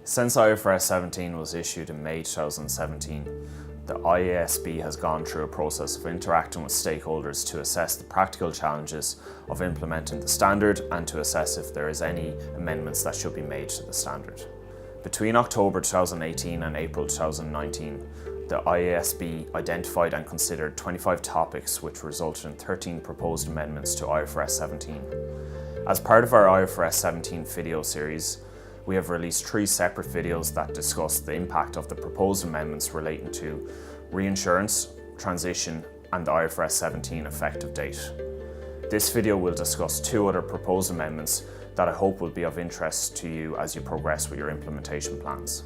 Since IFRS 17 was issued in May 2017, the IASB has gone through a process of interacting with stakeholders to assess the practical challenges of implementing the standard and to assess if there is any amendments that should be made to the standard. Between October 2018 and April 2019, the IASB identified and considered 25 topics which resulted in 13 proposed amendments to IFRS 17. As part of our IFRS 17 video series, we have released 3 separate videos that discuss the impact of the proposed amendments relating to reinsurance, transition and the IFRS 17 effective date. This video will discuss 2 other proposed amendments that I hope will be of interest to you as you progress with your implementation plans.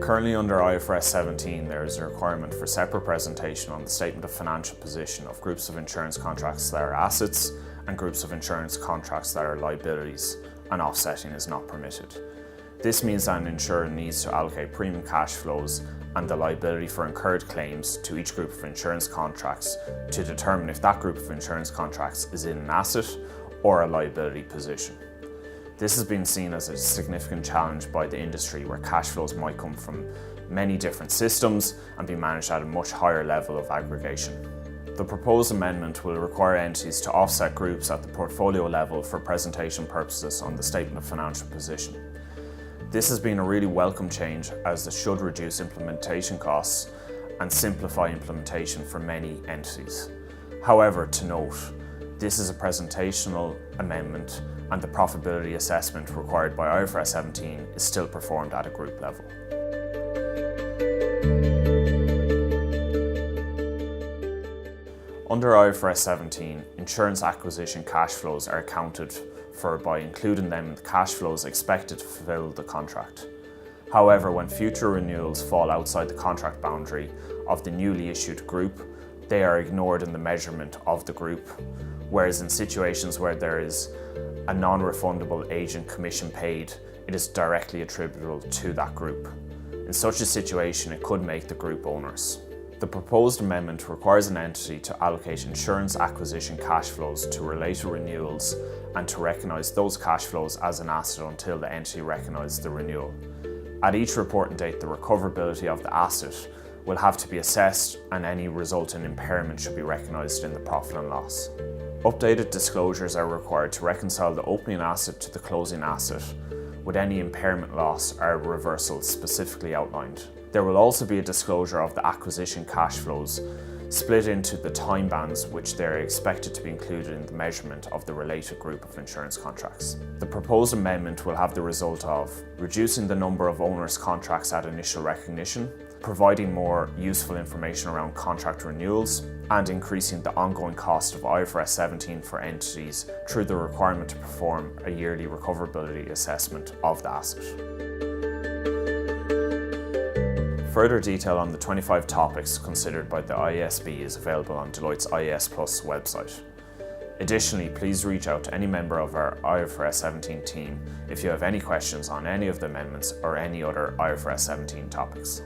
Currently under IFRS 17, there is a requirement for separate presentation on the statement of financial position of groups of insurance contracts that are assets and groups of insurance contracts that are liabilities, and offsetting is not permitted. This means that an insurer needs to allocate premium cash flows and the liability for incurred claims to each group of insurance contracts to determine if that group of insurance contracts is in an asset or a liability position. This has been seen as a significant challenge by the industry where cash flows might come from many different systems and be managed at a much higher level of aggregation. The proposed amendment will require entities to offset groups at the portfolio level for presentation purposes on the statement of financial position. This has been a really welcome change as it should reduce implementation costs and simplify implementation for many entities. However, to note, this is a presentational amendment and the profitability assessment required by IFRS 17 is still performed at a group level. Under IFRS 17, insurance acquisition cash flows are accounted for by including them in the cash flows expected to fulfill the contract. However, when future renewals fall outside the contract boundary of the newly issued group, they are ignored in the measurement of the group, whereas in situations where there is a non-refundable agent commission paid, it is directly attributable to that group. In such a situation, it could make the group onerous. The proposed amendment requires an entity to allocate insurance acquisition cash flows to related renewals and to recognise those cash flows as an asset until the entity recognises the renewal. At each reporting date, the recoverability of the asset will have to be assessed and any resulting impairment should be recognised in the profit and loss. Updated disclosures are required to reconcile the opening asset to the closing asset, with any impairment loss or reversal specifically outlined. There will also be a disclosure of the acquisition cash flows, split into the time bands which they are expected to be included in the measurement of the related group of insurance contracts. The proposed amendment will have the result of reducing the number of onerous contracts at initial recognition, providing more useful information around contract renewals, and increasing the ongoing cost of IFRS 17 for entities through the requirement to perform a yearly recoverability assessment of the asset. Further detail on the 25 topics considered by the IASB is available on Deloitte's IAS Plus website. Additionally, please reach out to any member of our IFRS 17 team if you have any questions on any of the amendments or any other IFRS 17 topics.